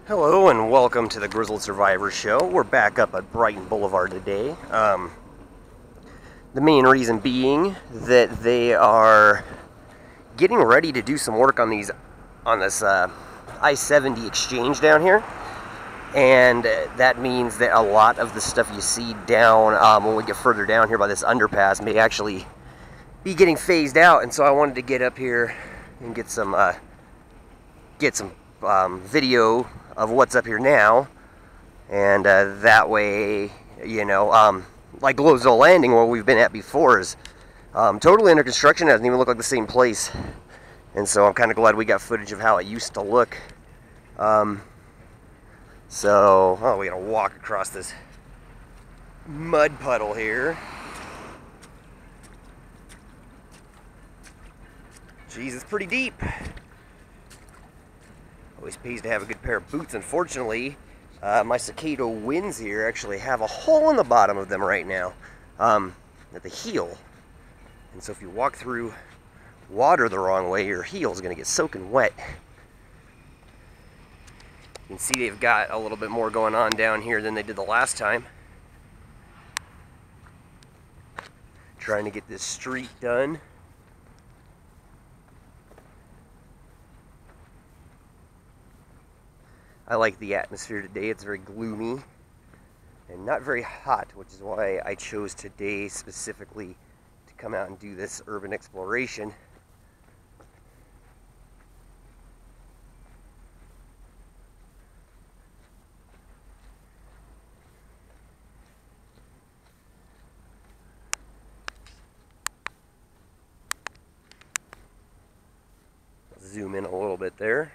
Hello and welcome to the Grizzled Survivor Show. We're back up at Brighton Boulevard today. The main reason being that they are getting ready to do some work on this I-70 exchange down here, and that means that a lot of the stuff you see down when we get further down here by this underpass may actually be getting phased out. And so I wanted to get up here and get some video of what's up here now, and that way, you know, like Glowzone Landing, where we've been at before, is totally under construction. It doesn't even look like the same place, and so I'm kind of glad we got footage of how it used to look. We gotta walk across this mud puddle here. Jeez, it's pretty deep. Always pays to have a good pair of boots. Unfortunately, my cicada winds here actually have a hole in the bottom of them right now, at the heel. And so if you walk through water the wrong way, your heel is going to get soaking wet. You can see they've got a little bit more going on down here than they did the last time. Trying to get this street done. I like the atmosphere today. It's very gloomy and not very hot, which is why I chose today specifically to come out and do this urban exploration. Zoom in a little bit there.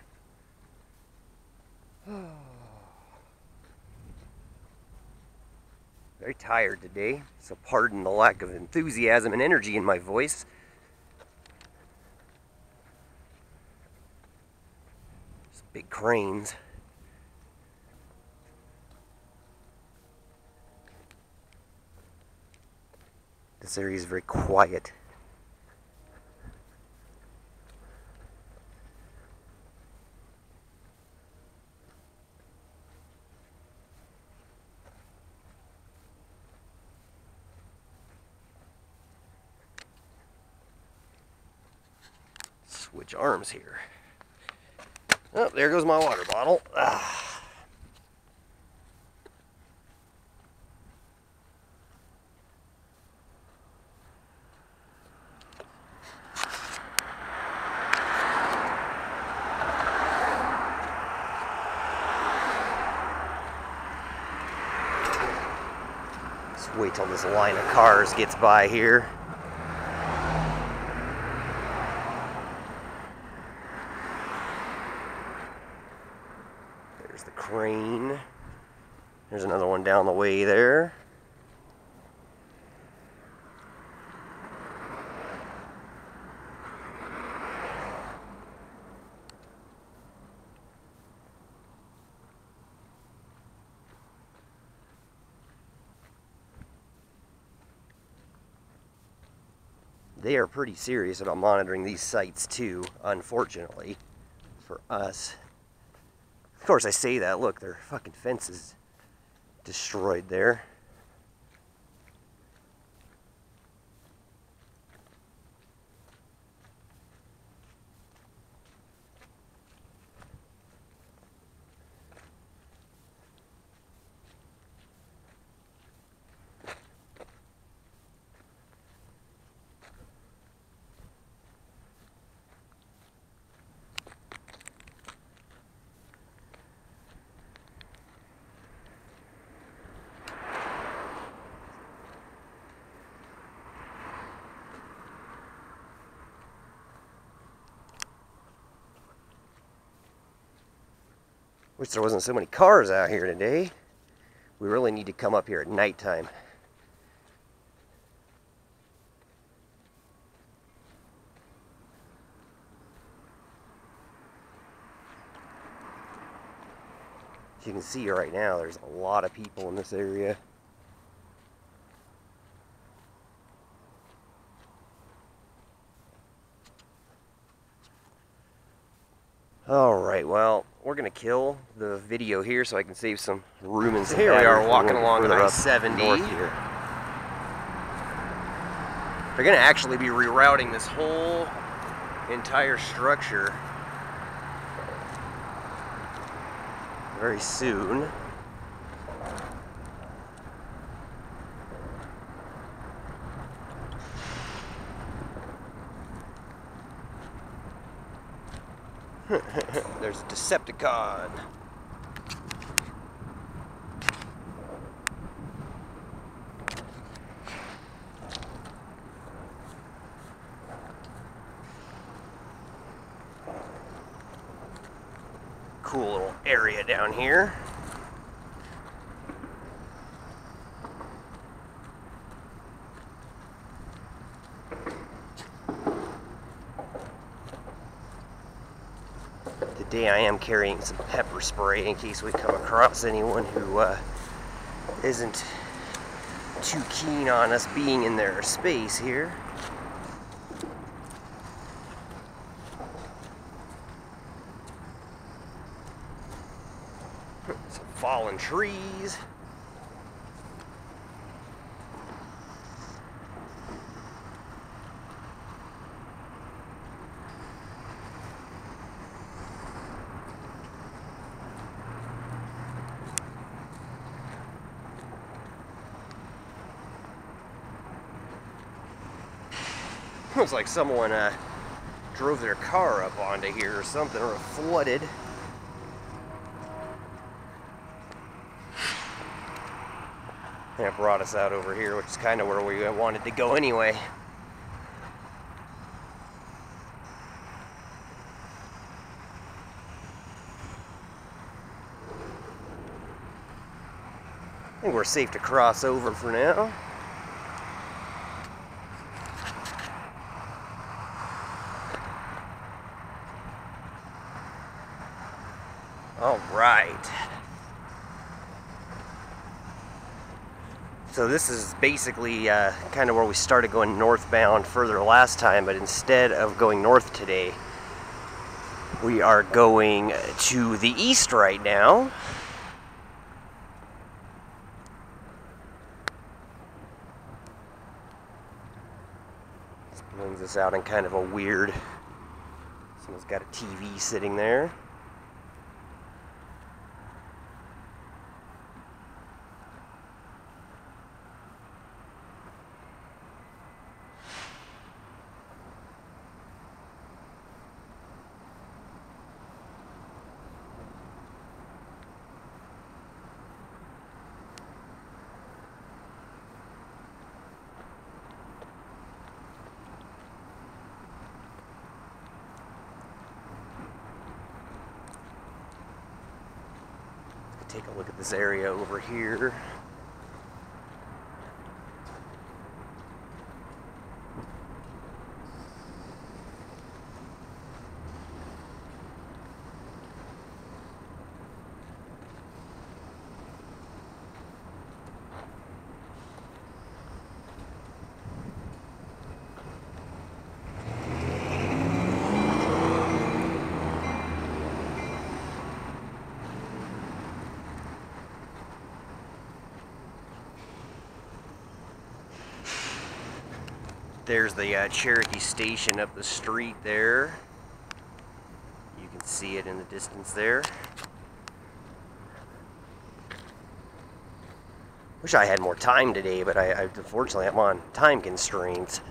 Very tired today, so pardon the lack of enthusiasm and energy in my voice. Just big cranes. This area is very quiet. Switch arms here. Oh, there goes my water bottle. Just wait till this line of cars gets by here. There's the crane. There's another one down the way there. They are pretty serious about monitoring these sites too, unfortunately, for us. Of course, I say that. Look, their fucking fence is destroyed there. Wish there wasn't so many cars out here today. We really need to come up here at nighttime. As you can see right now, there's a lot of people in this area. Alright, well, we're gonna kill the video here so I can save some room and some Here we battery are walking along further up I-70. north here. They're gonna actually be rerouting this whole entire structure very soon. There's a Decepticon. Cool little area down here. Today I am carrying some pepper spray in case we come across anyone who isn't too keen on us being in their space here. Some fallen trees. Looks like someone drove their car up onto here or something, or it flooded. And it brought us out over here, which is kind of where we wanted to go anyway. I think we're safe to cross over for now. All right. So this is basically kind of where we started going northbound further last time, but instead of going north today, we are going to the east right now. This brings us out in kind of a weird, someone's got a TV sitting there. Take a look at this area over here. There's the Cherokee Station up the street there. You can see it in the distance there. Wish I had more time today, but unfortunately I'm on time constraints.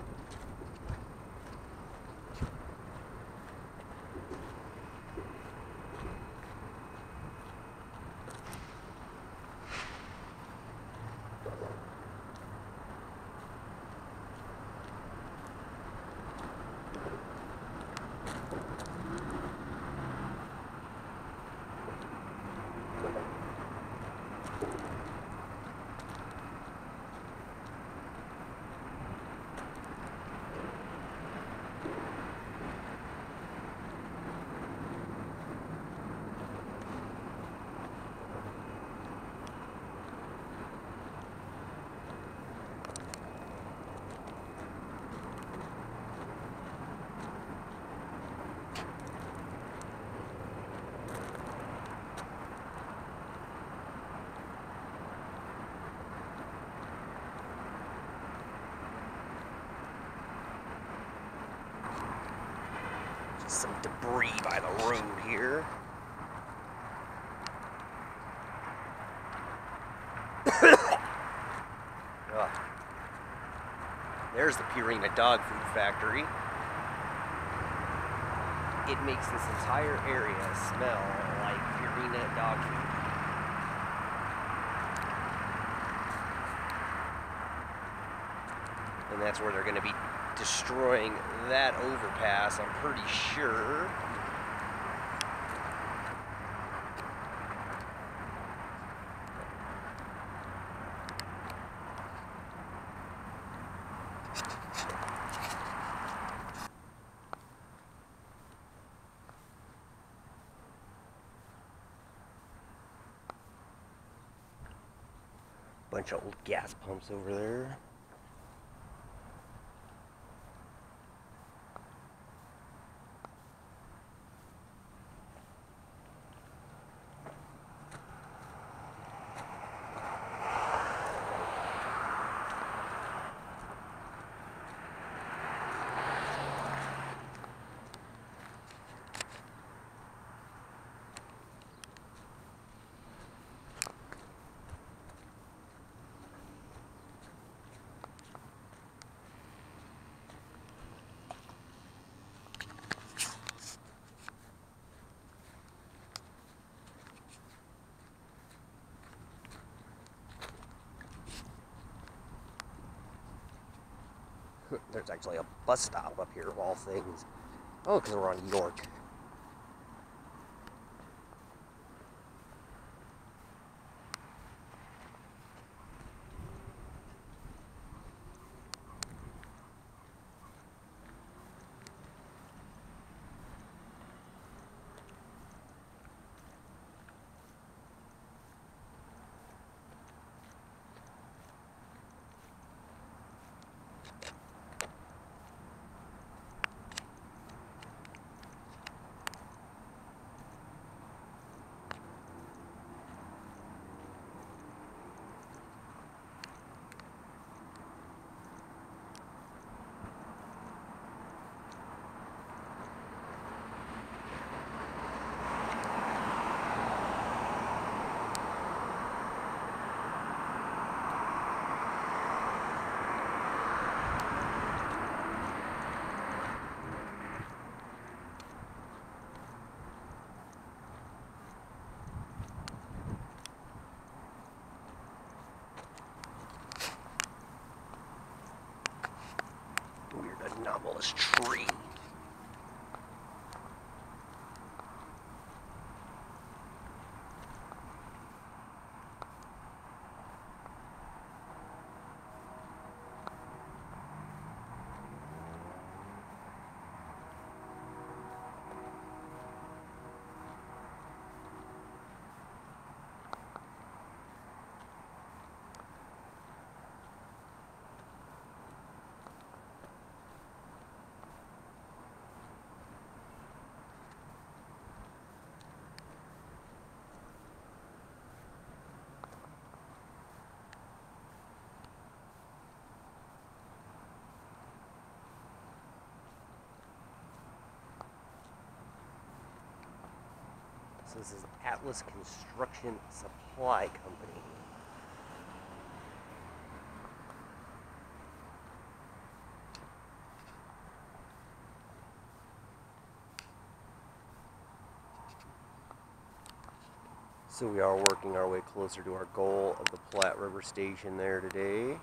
some debris by the road here. There's the Purina dog food factory. It makes this entire area smell like Purina dog food. And that's where they're going to be destroying that overpass, I'm pretty sure. Bunch of old gas pumps over there. There's actually a bus stop up here of all things. Oh, because we're on York. Weird anomalous tree. So this is Atlas Construction Supply Company. So we are working our way closer to our goal of the Platte River Station there today.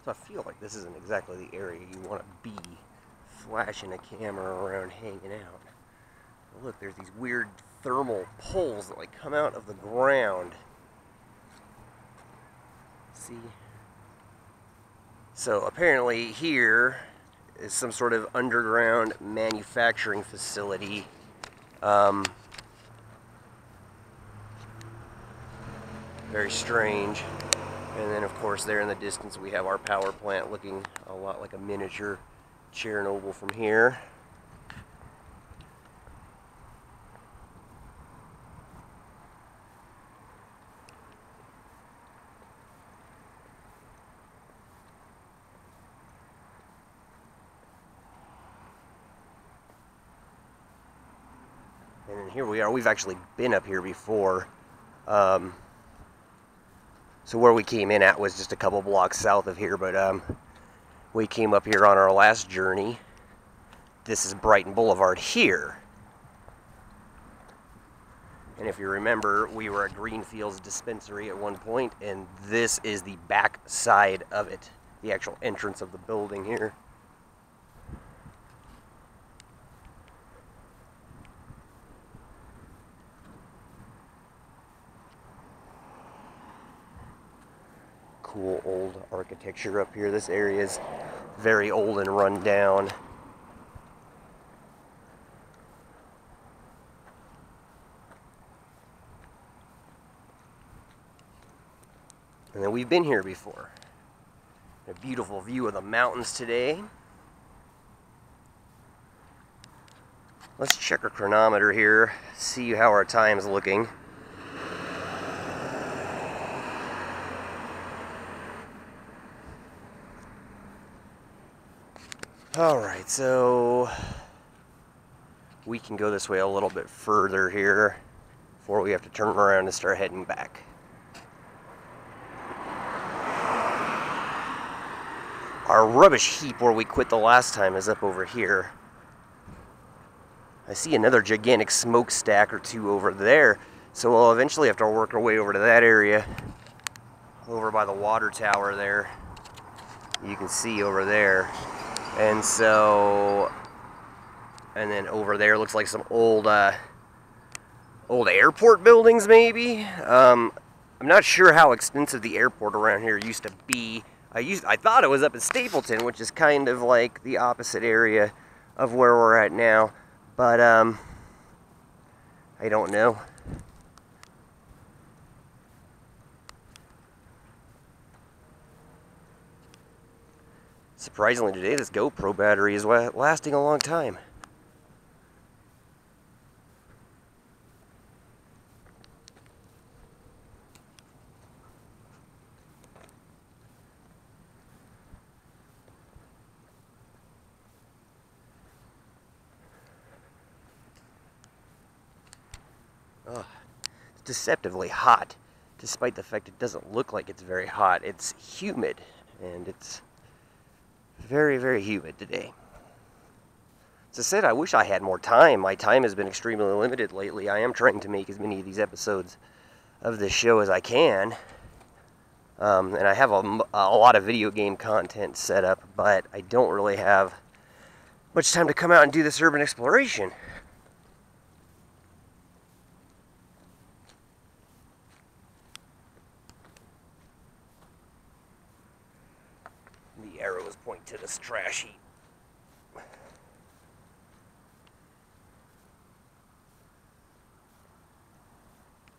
So I feel like this isn't exactly the area you want to be flashing a camera around hanging out. But look, there's these weird thermal poles that like come out of the ground. See? So apparently here is some sort of underground manufacturing facility. Very strange. And then, of course, there in the distance, we have our power plant looking a lot like a miniature Chernobyl from here. And here we are. We've actually been up here before. So where we came in at was just a couple blocks south of here, but we came up here on our last journey. This is Brighton Boulevard here. And if you remember, we were at Greenfield's dispensary at one point, and this is the back side of it, the actual entrance of the building here. Cool old architecture up here. This area is very old and run down. And then we've been here before. A beautiful view of the mountains today. Let's check our chronometer here, see how our time's looking. Alright, so we can go this way a little bit further here before we have to turn around and start heading back. Our rubbish heap where we quit the last time is up over here. I see another gigantic smokestack or two over there, so we'll eventually have to work our way over to that area, over by the water tower there. You can see over there. And so, and then over there looks like some old airport buildings maybe. I'm not sure how extensive the airport around here used to be. I thought it was up in Stapleton, which is kind of like the opposite area of where we're at now, but I don't know. Surprisingly today, this GoPro battery is lasting a long time. Oh, it's deceptively hot, despite the fact it doesn't look like it's very hot. It's humid, and it's very, very humid today. As I said, I wish I had more time. My time has been extremely limited lately. I am trying to make as many of these episodes of this show as I can. And I have a lot of video game content set up, but I don't really have much time to come out and do this urban exploration. The arrows point to this trash heap.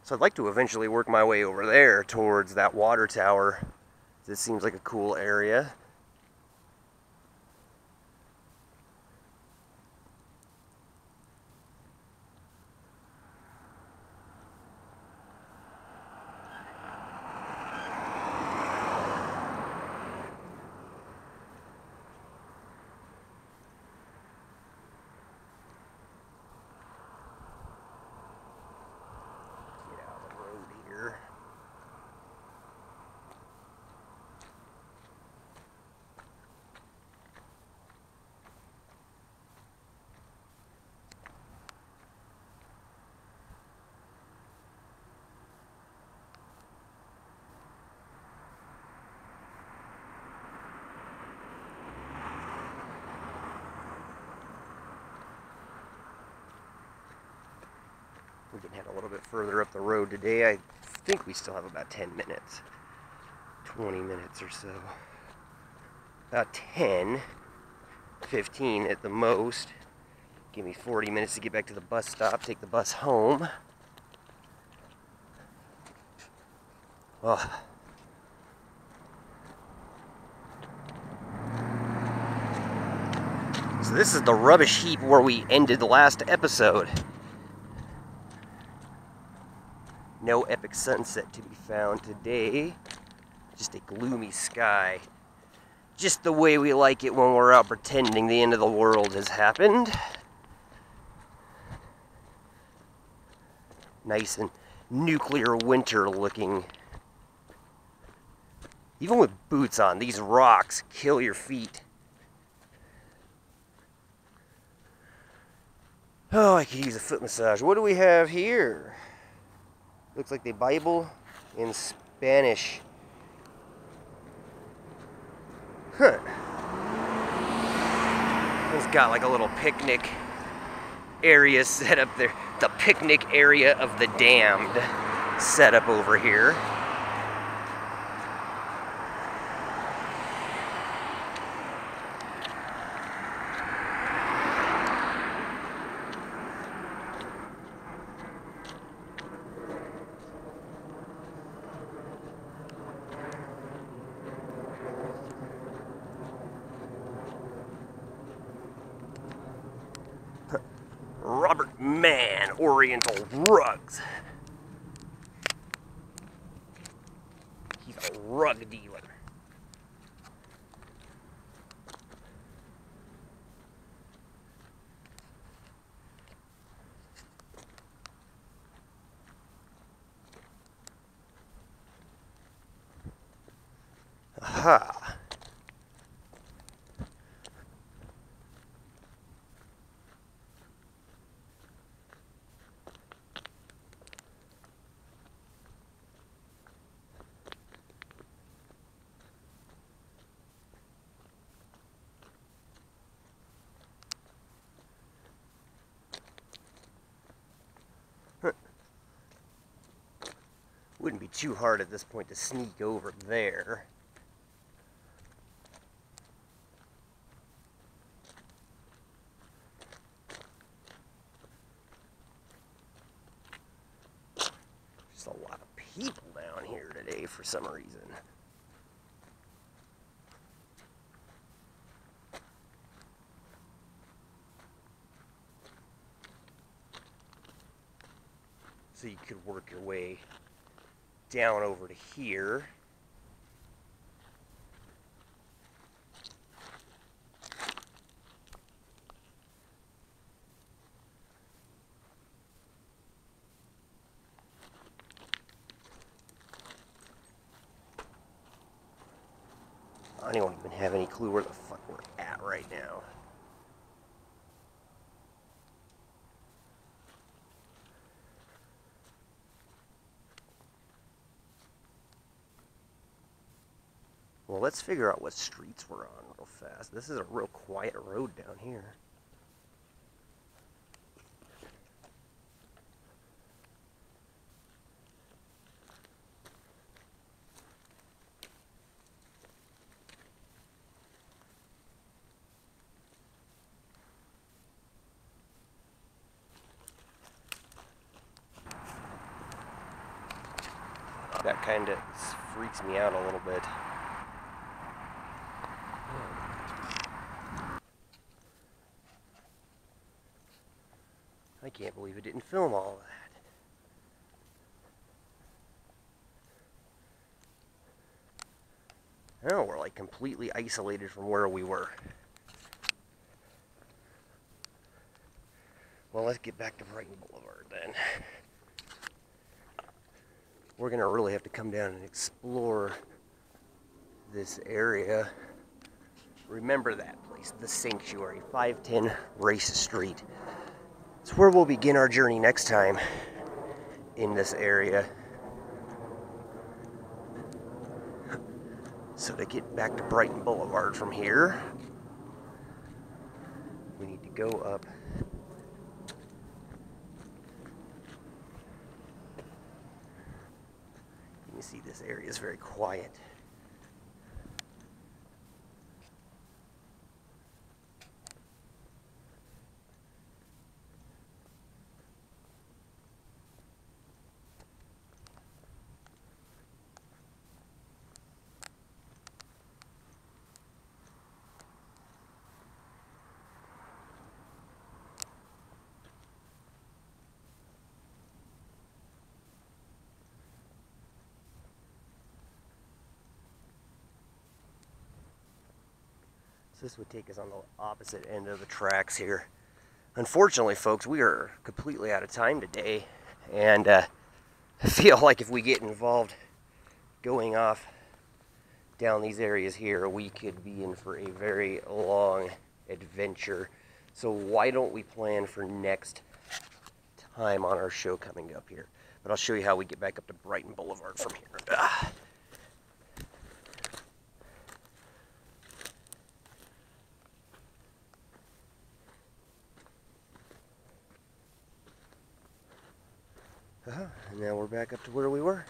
So I'd like to eventually work my way over there towards that water tower. This seems like a cool area. We can head a little bit further up the road today. I think we still have about 10 minutes. 20 minutes or so. About 10, 15 at the most. Give me 40 minutes to get back to the bus stop, take the bus home. Oh. So this is the rubbish heap where we ended the last episode. No epic sunset to be found today. Just a gloomy sky. Just the way we like it when we're out pretending the end of the world has happened. Nice and nuclear winter looking. Even with boots on, these rocks kill your feet. Oh, I could use a foot massage. What do we have here? Looks like the Bible in Spanish. Huh. It's got like a little picnic area set up there. The picnic area of the damned set up over here. Robert Mann, Oriental Rugs. He's a rug dealer. Aha. Wouldn't be too hard at this point to sneak over there. There's a lot of people down here today for some reason. So you could work your way down over to here. I don't even have any clue where the fuck we're at right now. Well, let's figure out what streets we're on real fast. This is a real quiet road down here. That kind of freaks me out a little bit. I can't believe it didn't film all of that. Oh, we're like completely isolated from where we were. Well, let's get back to Brighton Boulevard then. We're gonna really have to come down and explore this area. Remember that place, the Sanctuary, 510 Race Street. It's where we'll begin our journey next time in this area. So to get back to Brighton Boulevard from here, we need to go up. You can see this area is very quiet. So this would take us on the opposite end of the tracks here. Unfortunately, folks, we are completely out of time today, And I feel like if we get involved going off down these areas here, we could be in for a very long adventure. So why don't we plan for next time on our show coming up here? But I'll show you how we get back up to Brighton Boulevard from here. And now we're back up to where we were.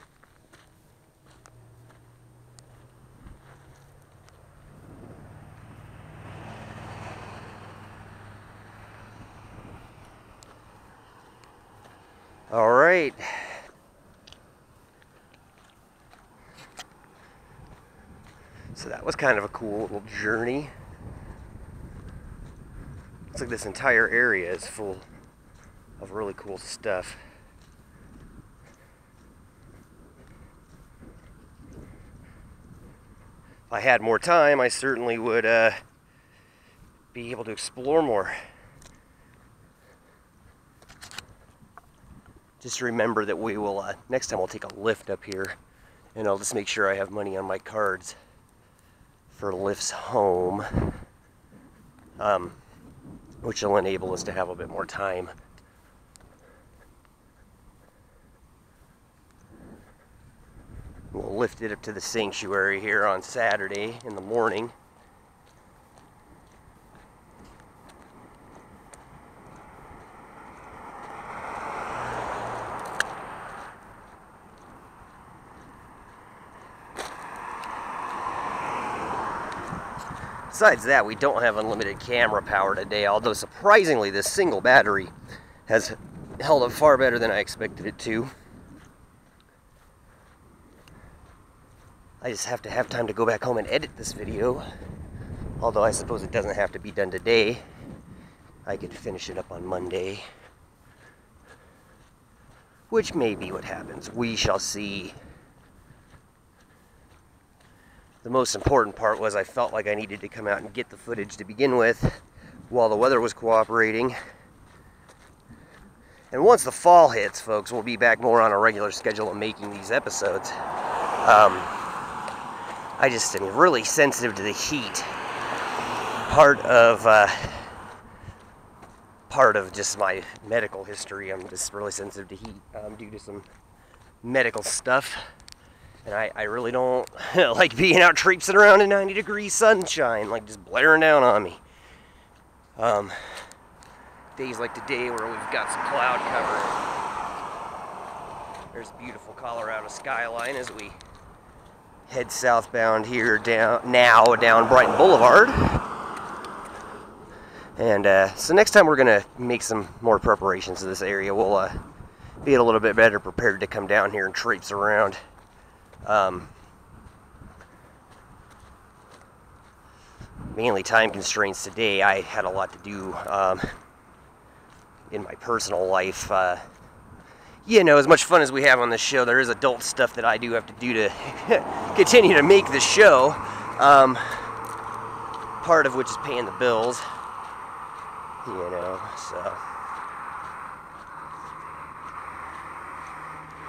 All right. So that was kind of a cool little journey. Looks like this entire area is full of really cool stuff. If I had more time, I certainly would be able to explore more. Just remember that we will, next time I'll take a lift up here, and I'll just make sure I have money on my cards for lifts home, which will enable us to have a bit more time. We'll lift it up to the sanctuary here on Saturday in the morning. Besides that, we don't have unlimited camera power today, although surprisingly this single battery has held up far better than I expected it to. I just have to have time to go back home and edit this video, although I suppose it doesn't have to be done today. I could finish it up on Monday, which may be what happens. We shall see. The most important part was I felt like I needed to come out and get the footage to begin with while the weather was cooperating. And once the fall hits, folks, we'll be back more on a regular schedule of making these episodes. I just am really sensitive to the heat. Part of just my medical history, I'm just really sensitive to heat due to some medical stuff. And I really don't like being out traipsing around in 90-degree sunshine, like just blaring down on me. Days like today where we've got some cloud cover. There's beautiful Colorado skyline as we head southbound here down Brighton Boulevard. And so next time we're going to make some more preparations in this area. We'll be a little bit better prepared to come down here and traipse around. Mainly time constraints today. I had a lot to do in my personal life. You know, as much fun as we have on this show, there is adult stuff that I do have to do to continue to make the show. Part of which is paying the bills. You know, so.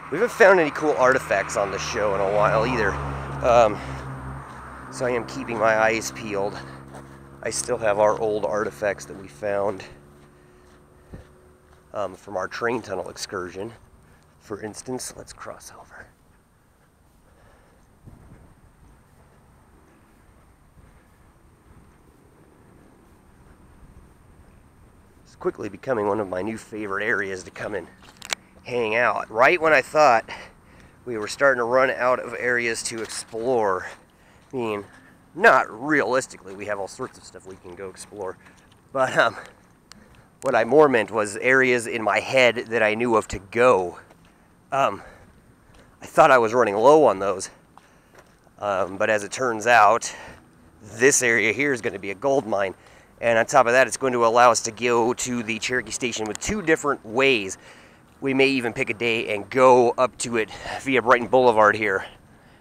We haven't found any cool artifacts on the show in a while either. So I am keeping my eyes peeled. I still have our old artifacts that we found from our train tunnel excursion. For instance, let's cross over. It's quickly becoming one of my new favorite areas to come and hang out. Right when I thought we were starting to run out of areas to explore. I mean, not realistically, we have all sorts of stuff we can go explore. But what I more meant was areas in my head that I knew of to go. I thought I was running low on those. But as it turns out, this area here is going to be a gold mine. And on top of that, it's going to allow us to go to the Cherokee Station with two different ways. We may even pick a day and go up to it via Brighton Boulevard here,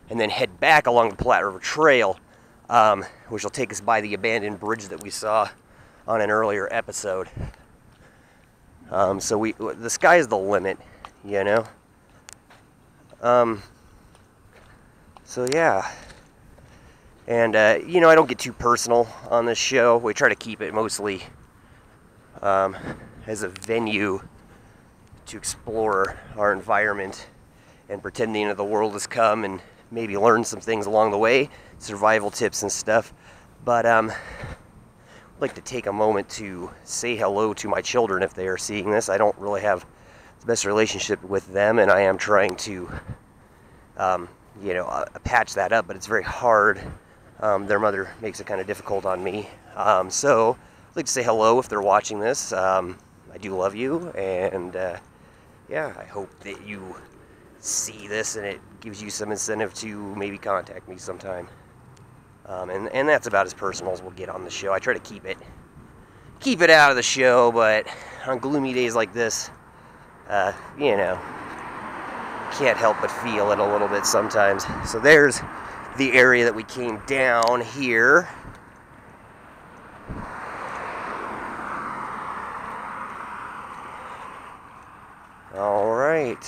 and then head back along the Platte River Trail, which will take us by the abandoned bridge that we saw on an earlier episode. So the sky is the limit. you know? So yeah. And, you know, I don't get too personal on this show. We try to keep it mostly as a venue to explore our environment and pretend the end of the world has come and maybe learn some things along the way, survival tips and stuff. But I'd like to take a moment to say hello to my children if they are seeing this. I don't really have the best relationship with them, and I am trying to, you know, patch that up, but it's very hard. Their mother makes it kind of difficult on me. So I'd like to say hello if they're watching this. I do love you, and yeah, I hope that you see this and it gives you some incentive to maybe contact me sometime. And that's about as personal as we'll get on the show. I try to keep it out of the show, but on gloomy days like this, you know, can't help but feel it a little bit sometimes. So there's the area that we came down here. All right.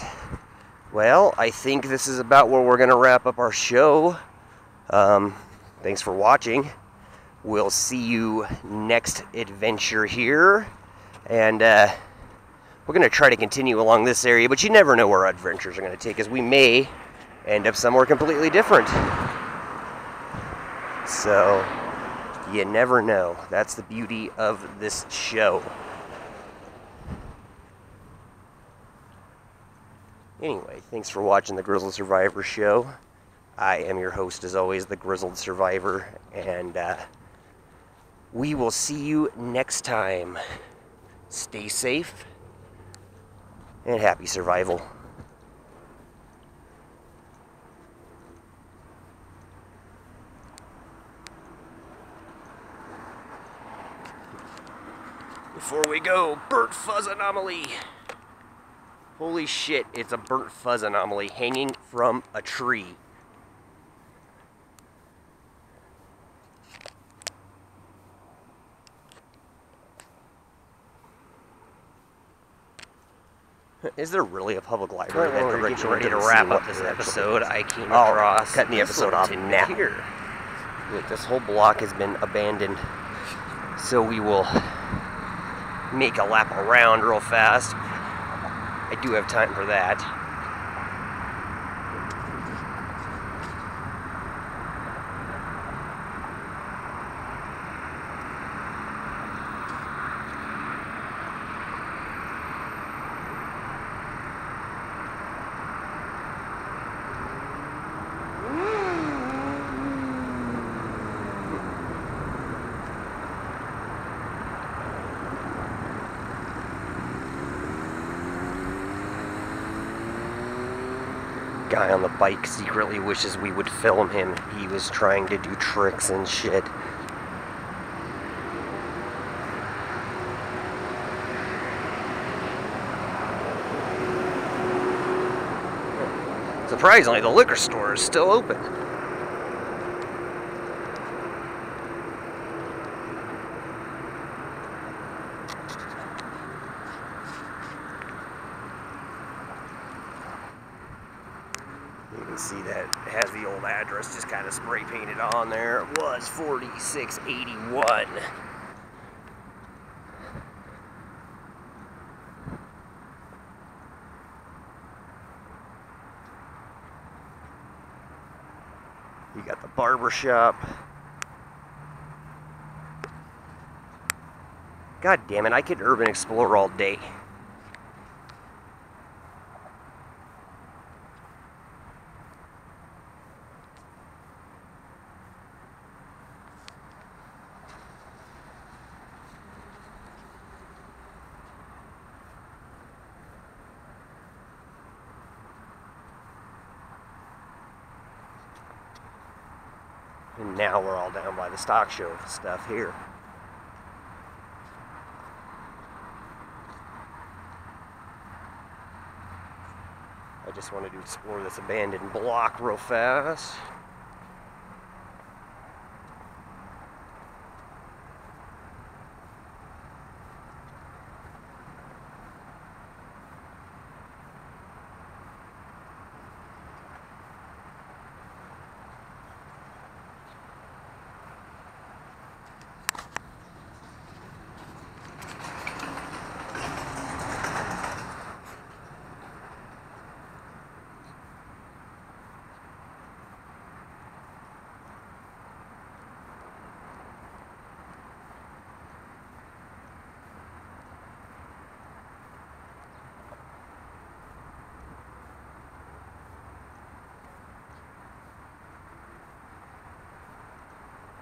Well, I think this is about where we're going to wrap up our show. Thanks for watching. We'll see you next adventure here. And we're going to try to continue along this area, but you never know where our adventures are going to take us. We may end up somewhere completely different. So, you never know. That's the beauty of this show. Anyway, thanks for watching the Grizzled Survivor show. I am your host, as always, the Grizzled Survivor, and we will see you next time. Stay safe, and happy survival. Before we go, burnt fuzz anomaly. Holy shit, it's a burnt fuzz anomaly hanging from a tree. Is there really a public library? We're getting ready to wrap up this episode. I came across cutting the episode off now. Here. Look, this whole block has been abandoned, so we will make a lap around real fast. I do have time for that. Guy on the bike secretly wishes we would film him. He was trying to do tricks and shit. Surprisingly, the liquor store is still open. You can see that it has the old address just kind of spray painted on there. It was 4681. You got the barber shop. God damn it, I could urban explore all day. And now we're all down by the stock show stuff here. I just wanted to explore this abandoned block real fast.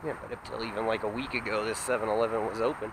Yeah, but up till even like a week ago, this 7-Eleven was open.